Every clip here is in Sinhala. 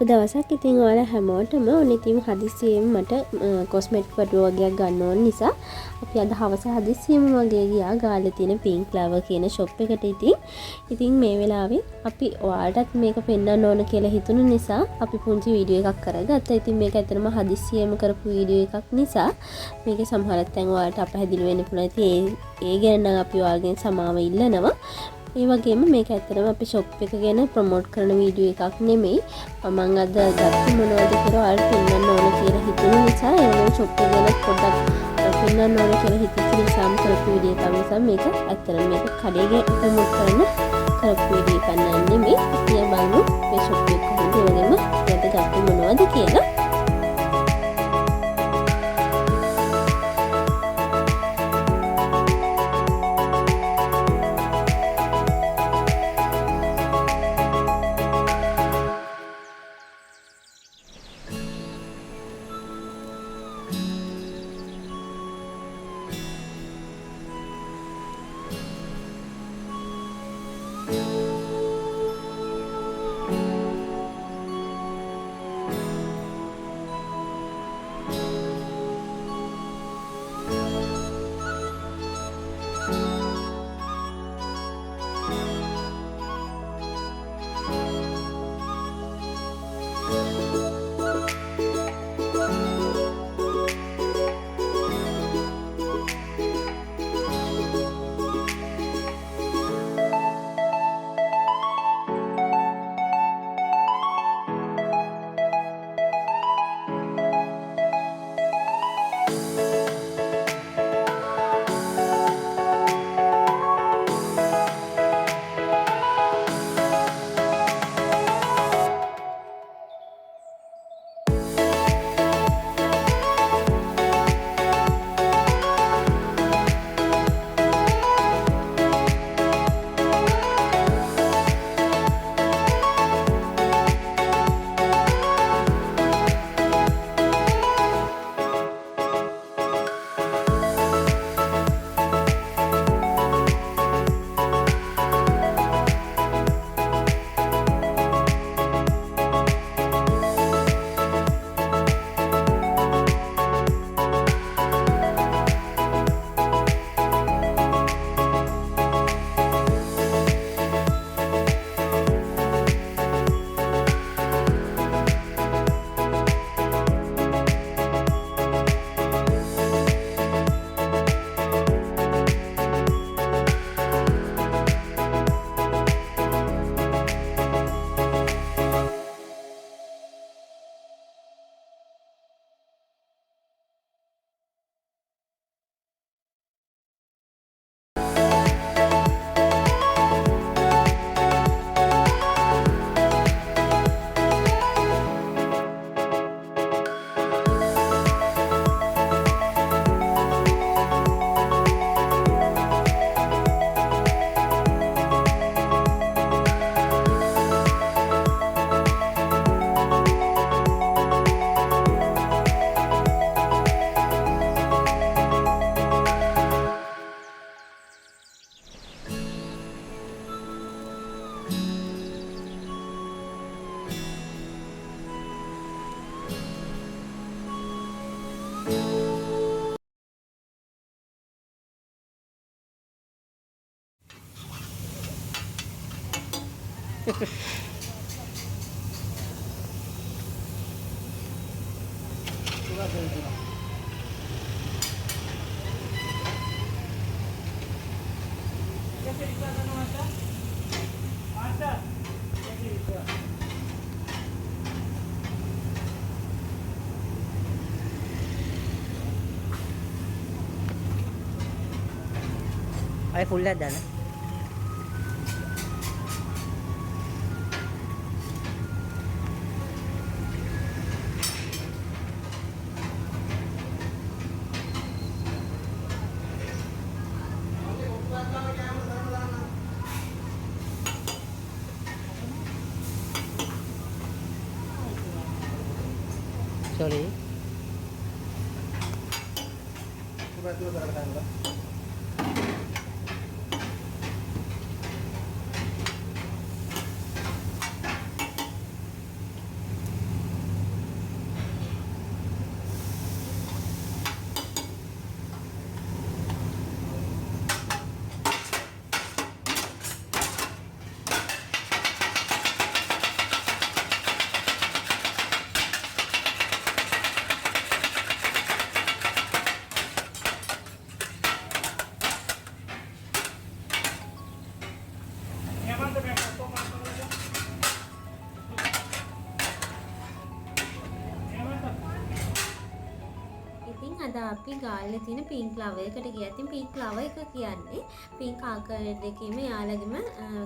අප දවසක් ඉතින් ඔයාලා හැමෝටම ඔන්න ඉතින් හදිස්සියෙම මට කොස්මෙටික් වටුව වගේක් ගන්න ඕන නිසා අපි අද හවස හදිස්සියෙම වගේ ගියා ගාල්ලේ තියෙන පින්ක් ෆ්ලවර් කියන ෂොප් එකට ඉතින් මේ වෙලාවේ අපි ඔයාලටත් මේක පෙන්වන්න ඕන කියලා හිතුණු නිසා අපි පුංචි වීඩියෝ එකක් කරගත්තා. ඉතින් මේක ඇත්තටම හදිස්සියෙම කරපු වීඩියෝ එකක් නිසා මේකේ සමහර තැන් ඔයාලට අපහැදිලි වෙන්න පුළුවන්. ඉතින් ඒ ගැන නම් අපි ඔයාලගෙන් සමාව ඉල්ලනවා. ඒ වගේම මේක ඇත්තටම අපි ෂොප් එක ගැන ප්‍රොමෝට් කරන වීඩියෝ එකක් නෙමෙයි. මම අද ගත්තේ මොනවද කියලා ඔයාලට පෙන්වන්න ඕන කියලා හිතුණු නිසා ඒ වගේම ෂොප් එක ගැන පොඩ්ඩක් පෙන්වන්න ඕන කියලා හිතච්ච නිසාම කරපු වීඩියෝ එකක් නිසා මේක ඇත්තටම මේක කඩේ ප්‍රොමෝට් කරන කරපු වීඩියෝ එකක් නෙමෙයි. අපි බලමු මේ ෂොප් එක කොහොමද ඒ වගේම අද ගත්තේ මොනවද කියලා. Ay full LED ano? Sorry. අපි ගාල්ලේ තියෙන පින්ක් ලවර් එකට ගියා. ඉතින් පින්ක් ලවර් එක කියන්නේ පින්ක් ආකාරය දෙකේම යාළගෙම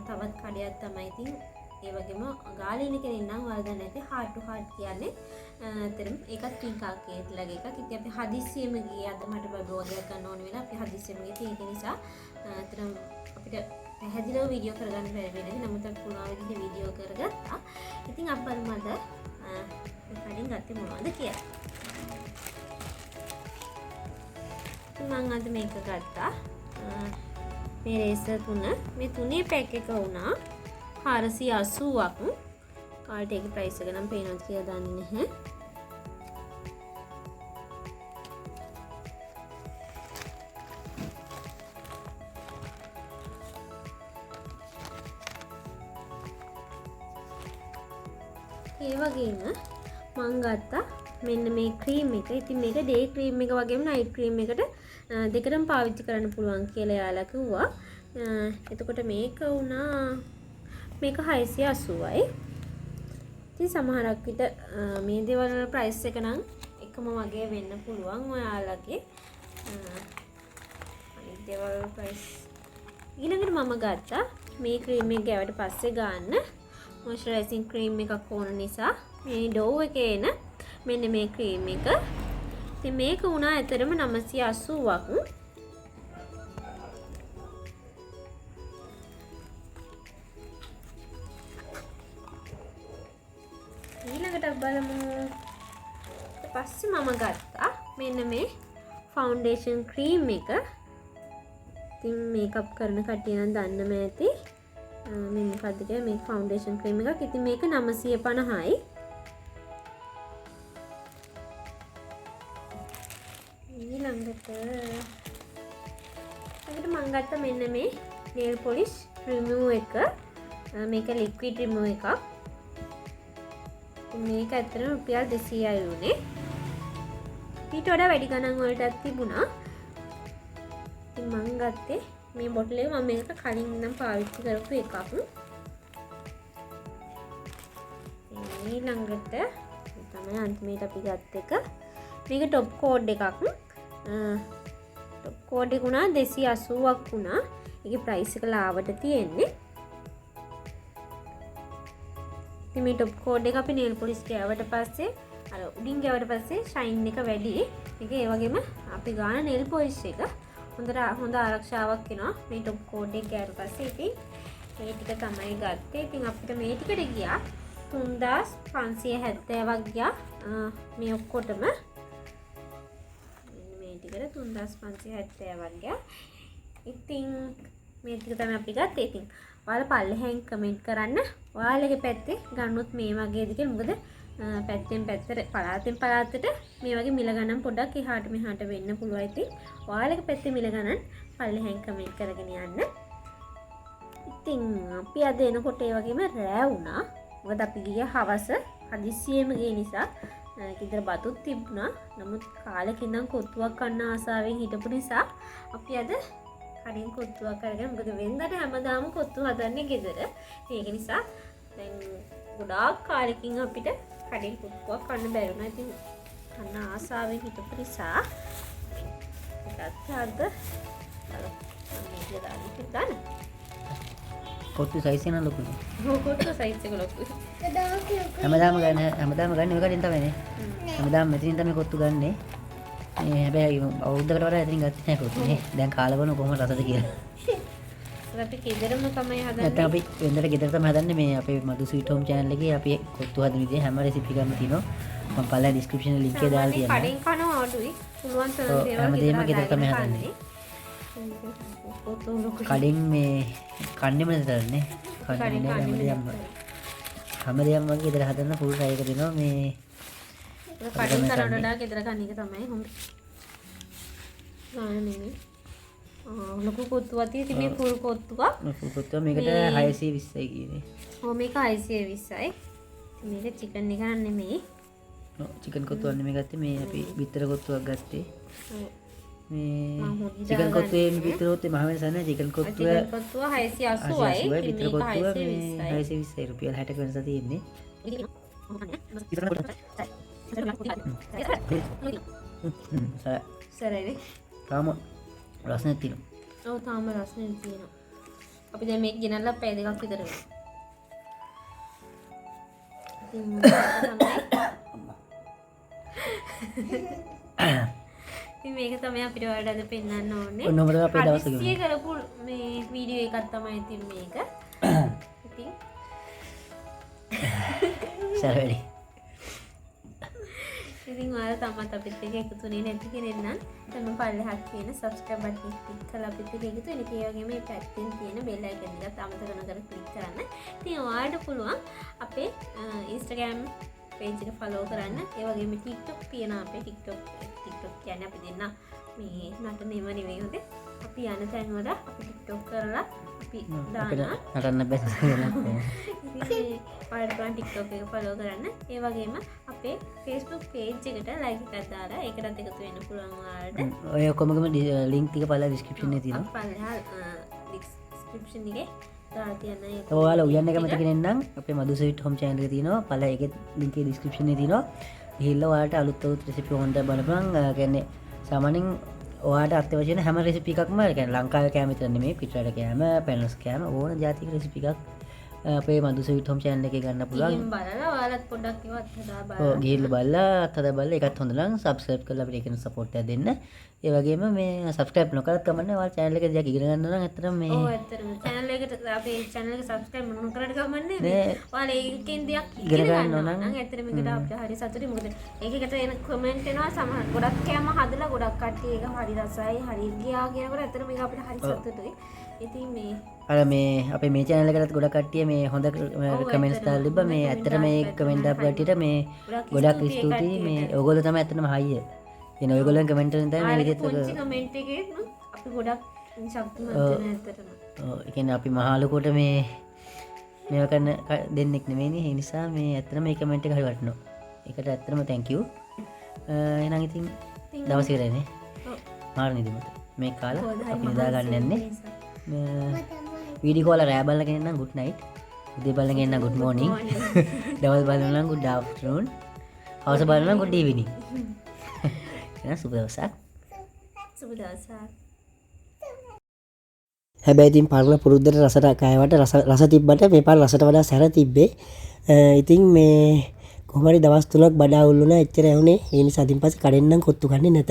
තවත් කඩයක් තමයි. ඉතින් ඒ වගේම ගාල්ලේ ඉන්න කෙනෙක් නම් වරද නැති heart to heart කියන්නේ අතරම ඒකත් පින්ක් ආකාරයේ එකක්. ඉතින් අපි හදිස්සියෙම ගියේ. අද මට බබෝ වගේක් ගන්න ඕන වෙලා අපි හදිස්සියෙම ගියේ. ඒක නිසා අතරම අපිට පැහැදිලිව වීඩියෝ කරගන්න බැරි වෙන්නේ. නමුත් අපි පුළුවන් විදිහට වීඩියෝ කරගත්තා. ඉතින් අප්පල් මද කලින් ගත්තේ මොනවද කියලා. මම අද මේක ගත්තා. මේ රේසර් 3. මේ තුනේ පැක් එක වුණා 480ක්. කාල්ට ඒකේ ප්‍රයිස් එක නම් පේනවද කියලා දන්නේ නැහැ. ඒ වගේම මම ගත්තා මෙන්න මේ ක්‍රීම් එක. ඉතින් මේක ඩේ ක්‍රීම් එක වගේම නයිට් ක්‍රීම් එකට දෙකටම පාවිච්චි කරන්න පුළුවන් කියලා යාලා කිව්වා. එතකොට මේක වුණා මේක 680යි. ඉතින් සමහරක් විට මේ දේවල් වල ප්‍රයිස් එක නම් එකම වගේ වෙන්න පුළුවන් ඔයාලගේ. අනිත් දේවල් වල ප්‍රයිස් ඊළඟට මම ගත්තා මේ ක්‍රීම් එක ගෑවට පස්සේ ගන්න මොයිස්චරයිසින් ක්‍රීම් එකක් ඕන නිසා මේ ඩෝව් එකේ එන මෙන්න මේ ක්‍රීම් එක. ඉතින් මේක වුණා ඇතරම 980ක්. ඊළඟට බලමු. ඊට පස්සේ මම ගත්තා මෙන්න මේ ෆවුන්ඩේෂන් ක්‍රීම් එක. ඉතින් මේකප් කරන කට්ටිය නම් දන්නම ඇති. මේ මොකද්ද කියලා මේ ෆවුන්ඩේෂන් ක්‍රීම් එකක්. ඉතින් මේක 950යි. ඊළඟට මම ගත්තා මෙන්න මේ nail polish remove එක. මේක liquid remove එකක්. මේක ඇත්තටම රුපියල් 200යි උනේ. ඊට වඩා වැඩි ගණන් වලටත් තිබුණා. ඉතින් මම ගත්තේ මේ බොටල් එක. මම මේක කලින් නම් පාවිච්චි කරපු එකක්. ඊළඟට තමයි අන්තිමේට අපි ගත්ත එක. මේක টপ කෝඩ් එකක්. টপ කෝඩ් එක උනා 280ක් වුණා. ඒකේ ප්‍රයිස් එක ලාවට තියෙන්නේ. ඉතින් මේ টপ කෝඩ් එක අපි nail polish ගෑවට පස්සේ අර උඩින් ගෑවට පස්සේ shine එක වැඩි. ඒක ඒ වගේම අපි ගාන nail polish එක හොඳ ආරක්ෂාවක් වෙනවා මේ টপ කෝඩ් එක ගෑවට පස්සේ. ඉතින් මේ ටික තමයි ගත්තේ. ඉතින් අපිට මේ ටිකට ගියා 3570ක් ගියා මේ ඔක්කොටම. මේ ටිකට 3570ක් ගියා. ඉතින් මේ ටික තමයි අපි ගත්තේ. ඉතින් ඔයාලා පල්ලෙහෙන් කමෙන්ට් කරන්න ඔයාලගේ පැත්තේ ගන්නොත් මේ වගේද කියලා. මොකද පැත්තෙන් පැත්තට පළාතෙන් පළාතට මේ වගේ මිල ගණන් පොඩ්ඩක් එහාට මෙහාට වෙන්න පුළුවන්. ඉතින් ඔයාලගේ පැත්තේ මිල ගණන් පල්ලෙහෙන් කමෙන්ට් කරගෙන යන්න. ඉතින් අපි අද එනකොට ඒ වගේම රෑ වුණා. මොකද අපි ගියේ හවස හදිස්සියෙම ගිය නිසා කිදර බතුත් තිබුණා. නමුත් කාලෙක ඉඳන් කොත්තුවක් කන්න ආසාවෙන් හිටපු නිසා අපි අද කඩෙන් කොත්තුවක් අරගෙන, මොකද වෙනදට හැමදාම කොත්තු හදන්නේ ගෙදර. ඒක නිසා දැන් ගොඩාක් කාලෙකින් අපිට කඩෙන් කොත්තුවක් කන්න බැරි වුණා. ඉතින් කන්න ආසාවෙන් හිටපු නිසා ඒකත් අද දාන්න කොත්තු සයිස් එක ලොකුයි. ඔව් කොත්තු සයිස් එක ලොකුයි. හැමදාම ගන්න මේකෙන් තමයිනේ. හැමදාම මෙතනින් තමයි කොත්තු ගන්නෙ. මේ හැබැයි අවුරුද්දකට වඩා එතනින් ගත්තේ නැහැ කොත්තු නේ. දැන් කාලා බලමු කොහොමද රසද කියලා. අපි ගෙදරම තමයි හදන්නේ. නැත්නම් අපි වෙනදට ගෙදර තමයි හදන්නේ. මේ අපේ මදු ස්වීට් හෝම් channel එකේ අපි කොත්තු හදන විදිහ හැම රෙසිපි එකක්ම තියෙනවා. මම පළල description link එකේ දාලා තියෙනවා. කඩෙන් කනවා අඩුයි. පුළුවන් තරම් දේවල් හැමදේම ගෙදර තමයි හදන්නේ. කඩෙන් මේ කන්නේම නැතරනේ. කන්නේ හැමදේම වගේ ගෙදර හදන්න full try එක දෙනවා. මේ කඩෙන් කරනට වඩා ගෙදර කන එක තමයි හොඳ. ගාන නෙමෙයි. ලොකු කොත්තුවක් තියෙති මේ ෆුල් කොත්තුවක්. ෆුල් කොත්තුව මේකට 620යි කියන්නේ. ඔව් මේක 620යි. මේක චිකන් එක නෙමෙයි. ඔව් චිකන් කොත්තුවක් නෙමෙයි ගත්තේ. මේ අපි බිත්තර කොත්තුවක් ගත්තේ. මේ චිකන් කොත්තුවේ මේ බිත්තර කොත්තුවේ මහ වෙනසක් නැහැ. චිකන් කොත්තුව 680යි. බිත්තර කොත්තුව මේ 620යි රුපියල් 60ක වෙනස තියෙන්නේ. සරයි. තාම රසනේ තියෙනවා. ඔව් තාම රසනේ තියෙනවා. අපි දැන් මේක ගෙනල්ලා පැය දෙකක් විතර වෙනවා. ඉතින් මේක තමයි අපිට වඩා අද පෙන්වන්න ඕනේ. ඔන්න ඔබට අපේ දවස් එක හදිස්සිය කරපු මේ වීඩියෝ එකක් තමයි ඉතින් මේක. ඉතින් සරවැඩි. ඉතින් ඔයාලා තමත් අපිත් එක්ක එකතු වෙන්නේ නැති කෙනෙක් නම් තමයි පල්ලෙහාට තියෙන subscribe button එක ක්ලික් කරලා අපිත් එක්ක එකතු වෙන්න. ඒ වගේම මේ පැත්තෙන් තියෙන bell icon එකත් අමතක නොකර ක්ලික් කරන්න. ඉතින් ඔයාලට පුළුවන් අපේ Instagram page එක follow කරන්න. ඒ වගේම TikTok තියෙන අපේ TikTok කියන්නේ අපි දෙන්න මේ නටනෙම නෙවෙයි හොදේ. අපි යන තැන් වල අපි TikTok කරලා අපි දානවා. නටන්න බැහැ කියලා. ඉතින් ඔයාලා TikTok එක follow කරන්න. ඒ වගේම අපේ Facebook page එකට like එකක් දාලා ඒකටත් එකතු වෙන්න පුළුවන් ඔයාලට. ඔය ඔක්කොමගම link ටික පල්ලා description එකේ තියෙනවා. පල්ලෙහා description එකේ දාලා තියන්න ඒක. ඔයාලා උයන්න කැමති කෙනෙක් නම් අපේ මදු ස්වීට් හෝම් channel එකේ තියෙනවා. පල්ලා ඒකේ link එකේ description එකේ තියෙනවා. ගිහිල්ලා ඔයාලට අලුත් recipe හොඳ බලපන්. කියන්නේ සාමාන්‍යයෙන් ඔයාලට අත්‍යවශ්‍ය වෙන හැම recipe එකක්ම කියන්නේ ලංකාවේ කෑම විතර නෙමෙයි පිටරට කෑම, පැනස් කෑම ඕන ජාතික recipe එකක් අපේ මදු ස්වීට් හෝම් channel එකේ ගන්න පුළුවන්. ගිහින් බලලා ඔයාලත් පොඩ්ඩක් ඒවත් හදා බලන්න. ඔව් ගිහිල්ලා බලලා අත්හදා බලලා ඒකත් හොඳ නම් subscribe කරලා අපිට ඒකෙන් support එකක් දෙන්න. ඒ වගේම මේ subscribe නොකරත් කමන්නේ ඔයාලා channel එක දෙයක් ඉගෙන ගන්න නම් ඇත්තටම මේ ඔව් ඇත්තටම channel එකට අපේ channel එක subscribe නොකරට කමන්නේ ඔයාලා ඒකෙන් දෙයක් ඉගෙන ගන්න නම් ඇත්තටම මේකට අපිට හරි සතුටුයි. මොකද ඒකකට එන comment එනවා සමහර ගොඩක් කෑම හදලා ගොඩක් කට්ටිය ඒක හරි රසයි හරි ගියා කියනකොට ඇත්තටම මේක අපිට හරි සතුටුයි. ඉතින් මේ අර මේ අපේ මේ channel එකටත් ගොඩක් කට්ටිය මේ හොඳ කමෙන්ට්ස් දාලා තිබ්බා. මේ ඇත්තට මේ කමෙන්ට් දාපු කට්ටියට මේ ගොඩක් ස්තුතියි. මේ ඔයගොල්ලෝ තමයි ඇත්තටම හයිය. එන ඔයගොල්ලන් කමෙන්ට් වලින් තමයි මේ විදිහට පුංචි කමෙන්ට් එකේ අපි ගොඩක් ශක්තිමත් වෙන ඇත්තටම. ඔව් ඒ කියන්නේ අපි මහ ලොකුට මේ මේව කරන දෙන්නෙක් නෙමෙයිනේ. ඒ නිසා මේ ඇත්තටම මේ කමෙන්ට් එක හරි වටිනවා. ඒකට ඇත්තටම thank you. එහෙනම් ඉතින් දවස් ඉවරයිනේ. ඔව්. මාර නිදිමත. මේ කාලා අපි නිදා ගන්න යන්නේ. වීඩියෝ කෝල රෑ බලන කෙනෙක් නම් good night. උදේ බලන කෙනෙක් නම් good morning. දවල් බලන නම් good afternoon. හවස බලන නම් good evening. එහෙනම් සුබ දවසක්. සුබ දවසක්. හැබැයි ඉතින් පරණ පුරුද්දට රසට කෑවට රස තිබ්බට මේ පාර රසට වඩා සැර තිබ්බේ. ඉතින් මේ කොහොම හරි දවස් 3ක් බඩ අවුල් වුණා. එච්චර ඇහුනේ. ඒ නිසා ඉතින් පස්සේ කඩෙන් නම් කොත්තු ගන්නේ නැත.